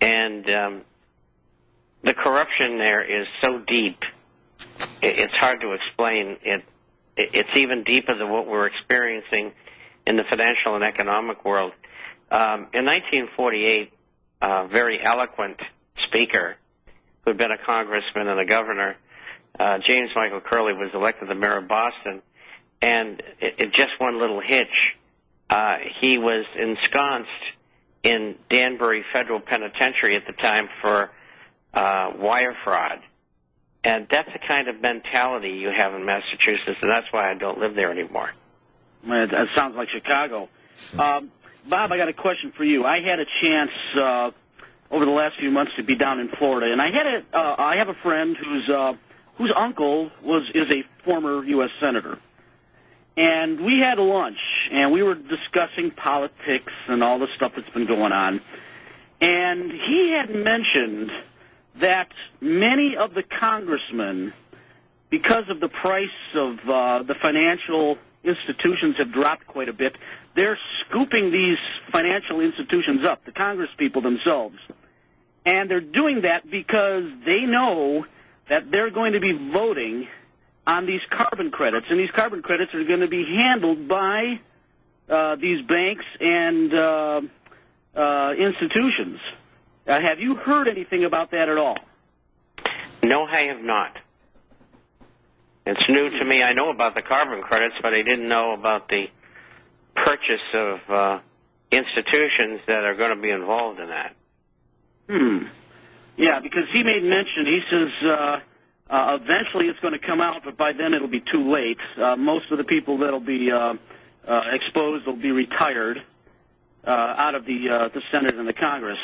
And the corruption there is so deep, it's hard to explain. It's even deeper than what we're experiencing in the financial and economic world. In 1948, a very eloquent speaker who had been a congressman and a governor, James Michael Curley, was elected the mayor of Boston. And just one little hitch, he was ensconced in Danbury Federal Penitentiary at the time for wire fraud. And that's the kind of mentality you have in Massachusetts, and that's why I don't live there anymore. That sounds like Chicago. Bob, I got a question for you. I had a chance over the last few months to be down in Florida, and I have a friend whose uncle is a former U.S. senator. And we had lunch, and we were discussing politics and all the stuff that's been going on. And he had mentioned that many of the congressmen, because of the price of the financial institutions have dropped quite a bit, they're scooping these financial institutions up, the Congress people themselves. And they're doing that because they know that they're going to be voting on these carbon credits, and these carbon credits are going to be handled by these banks and institutions. Have you heard anything about that at all? No, I have not. It's new to me. I know about the carbon credits, but I didn't know about the purchase of institutions that are going to be involved in that. Yeah, because he made mention, he says eventually it's going to come out, but by then it'll be too late. Most of the people that'll be exposed will be retired out of the Senate and the Congress.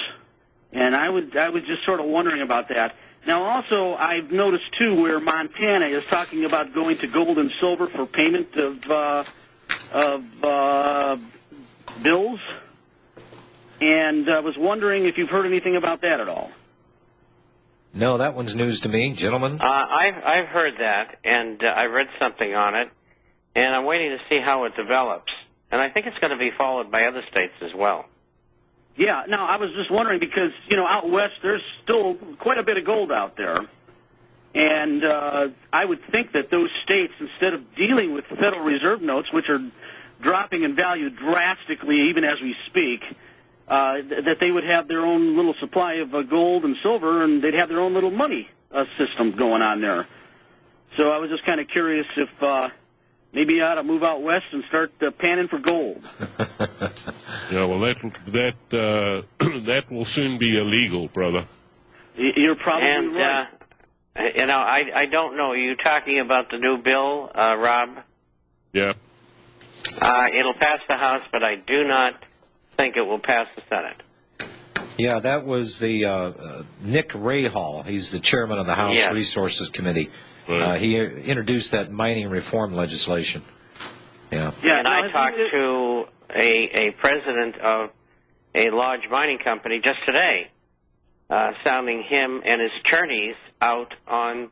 And I was just sort of wondering about that. Now, also, I've noticed, too, where Montana is talking about going to gold and silver for payment of bills. And I was wondering if you've heard anything about that at all. No, that one's news to me, gentlemen. I've heard that, and I read something on it, and I'm waiting to see how it develops. And I think it's going to be followed by other states as well. Yeah, no, I was just wondering because, out west there's still quite a bit of gold out there. And I would think that those states, instead of dealing with Federal Reserve notes, which are dropping in value drastically even as we speak, that they would have their own little supply of gold and silver, and they'd have their own little money system going on there. So I was just kind of curious if maybe I ought to move out west and start panning for gold. Yeah, well, that will soon be illegal, brother. You're probably right. I don't know. Are you talking about the new bill, Rob? Yeah. It'll pass the House, but I do not think it will pass the Senate. Yeah, that was the Nick Rahal. He's the chairman of the House Resources Committee. Right. He introduced that mining reform legislation. Yeah. And I talked to a president of a large mining company just today, sounding him and his attorneys out on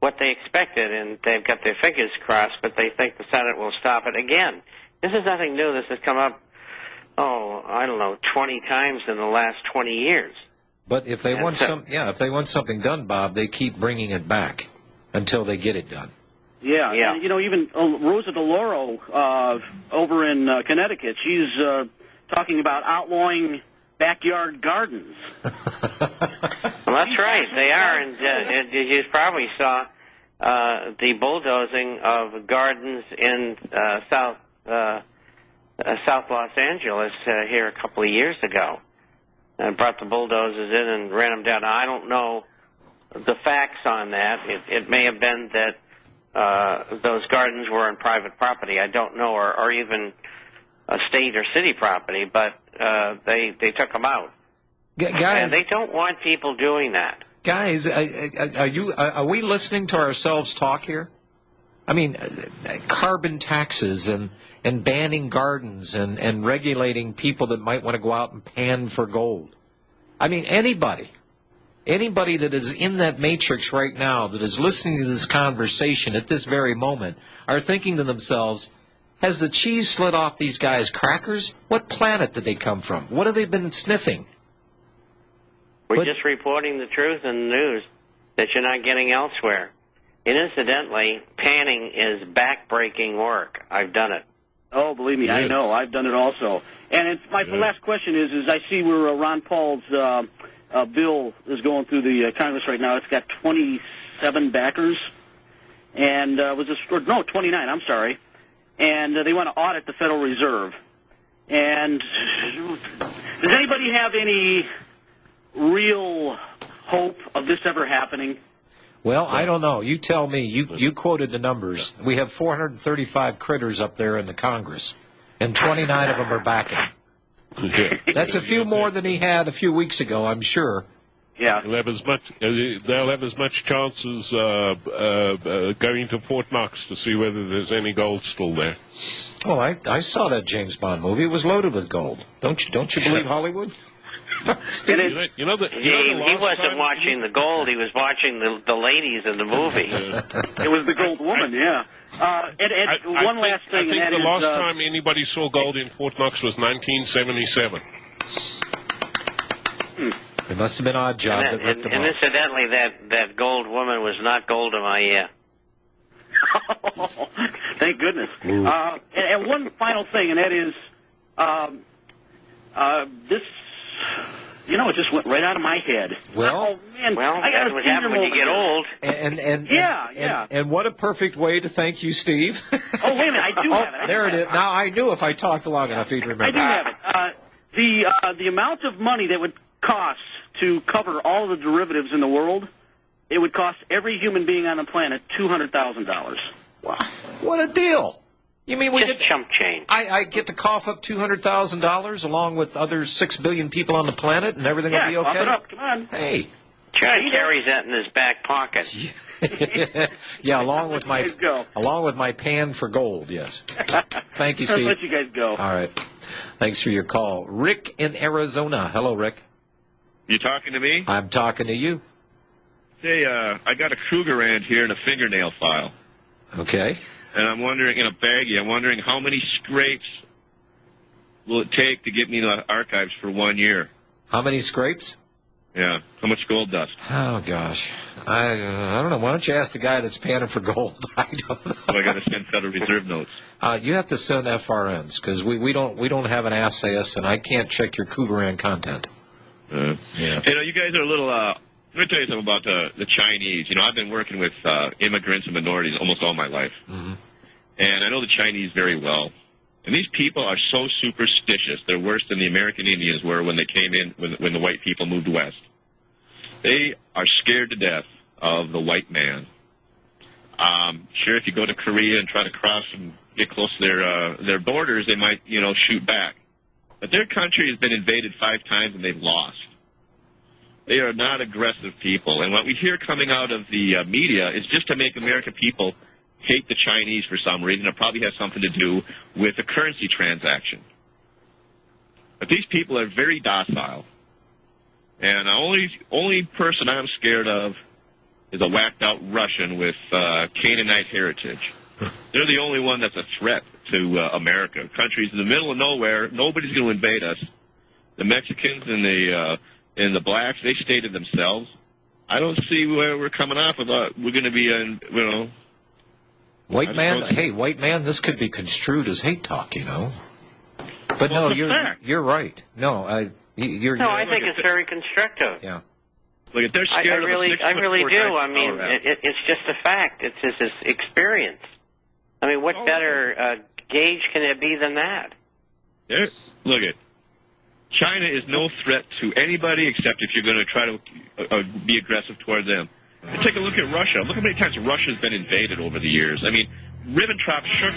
what they expected, and they've got their fingers crossed, but they think the Senate will stop it again. This is nothing new. This has come up, 20 times in the last 20 years. But if they want if they want something done, Bob, they keep bringing it back until they get it done. Yeah. And, even Rosa DeLauro over in Connecticut, she's talking about outlawing backyard gardens. Well, that's right. They are, and you probably saw the bulldozing of gardens in South Los Angeles here a couple of years ago. And brought the bulldozers in and ran them down. Now, I don't know the facts on that. It may have been that those gardens were on private property. I don't know, or even a state or city property, but they took them out. Guys, and they don't want people doing that. Guys, are we listening to ourselves talk here? I mean, carbon taxes and banning gardens and regulating people that might want to go out and pan for gold. I mean, anybody that is in that matrix right now that is listening to this conversation at this very moment are thinking to themselves, has the cheese slid off these guys' crackers? What planet did they come from? What have they been sniffing? We're But- just reporting the truth in the news that you're not getting elsewhere. And incidentally, panning is back-breaking work. I've done it. Oh, believe me, I Yes. know. I've done it also. And my Yeah. last question is I see where Ron Paul's bill is going through the Congress right now. It's got 27 backers, and 29. I'm sorry, and they want to audit the Federal Reserve. And does anybody have any real hope of this ever happening? Well, I don't know. You tell me. You quoted the numbers. We have 435 critters up there in the Congress, and 29 of them are backing. Yeah. That's a few more than he had a few weeks ago, I'm sure. Yeah. They'll have as much chance as going to Fort Knox to see whether there's any gold still there. Well, I saw that James Bond movie. It was loaded with gold. Don't you believe Hollywood? You know the He last wasn't time- watching the gold. He was watching the ladies in the movie. It was the gold woman, yeah. One last thing, I think and the that last is, time anybody saw gold in Fort Knox was 1977. It must have been Odd Job that ripped And him off. incidentally, that gold woman was not gold in my ear. thank goodness. Ooh. And one final thing, and that is this. It just went right out of my head. Well- oh man, Well, I got that's what happens when you get old. And what a perfect way to thank you, Steve. Oh wait a minute, I do have it. I There do it have is. Now I knew if I talked long enough, you'd I remember. do have it. The amount of money that would cost to cover all the derivatives in the world, it would cost every human being on the planet $200,000. What a deal! You mean we Just get? chump change. I get to cough up $200,000 along with other 6 billion people on the planet, and everything will be cough okay. it up. Come on. Hey, John carries that in his back pocket. yeah, along with Let you guys go. my pan for gold. Yes. Thank you, Let's Steve. let you guys go. All right. Thanks for your call, Rick in Arizona. Hello, Rick. You talking to me? I'm talking to you. Say, I got a Krugerrand here in a fingernail file, Okay. and I'm wondering, in a baggie, I'm wondering how many scrapes will it take to get me the archives for 1 year? How many scrapes? Yeah, how much gold dust? Oh gosh, I don't know. Why don't you ask the guy that's panning for gold? I don't know. So I got to send Federal Reserve notes. You have to send FRNs because we don't have an assayist, and I can't check your Krugerrand content. Yeah. You guys are a little. Let me tell you something about the Chinese. I've been working with immigrants and minorities almost all my life, and I know the Chinese very well. And these people are so superstitious. They're worse than the American Indians were when they came in, when the white people moved west. They are scared to death of the white man. Sure, if you go to Korea and try to cross and get close to their borders, they might, shoot back. But their country has been invaded 5 times and they've lost. They are not aggressive people. And what we hear coming out of the media is just to make American people hate the Chinese for some reason. It probably has something to do with a currency transaction. But these people are very docile. And the only person I'm scared of is a whacked-out Russian with Canaanite heritage. They're the only one that's a threat to America. Countries in the middle of nowhere, nobody's going to invade us. The Mexicans and the blacks, they stay to themselves. I don't see where we're coming off of. We're going to be White man, this could be construed as hate talk, But Well, no, it's a fact. you're right. No, I think it's very constructive. Yeah. Look, if they're I scared really of a 6'4" do. guy I mean, Colorado. it's just a fact. It's his experience. I mean, what better gauge can it be than that? Look it. China is no threat to anybody except if you're going to try to be aggressive toward them. And take a look at Russia. Look how many times Russia's been invaded over the years. I mean, Ribbentrop shook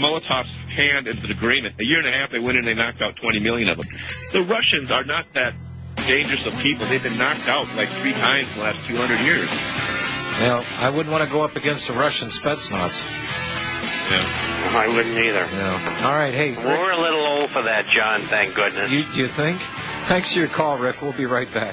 Molotov's hand into the agreement. A year and a half, they went in and they knocked out 20 million of them. The Russians are not that dangerous of people. They've been knocked out like 3 times in the last 200 years. Well, I wouldn't want to go up against the Russian Spetsnaz. Yeah. I wouldn't either. No. All right, hey. Rick, We're a little old for that, John, thank goodness. you think? Thanks for your call, Rick. We'll be right back.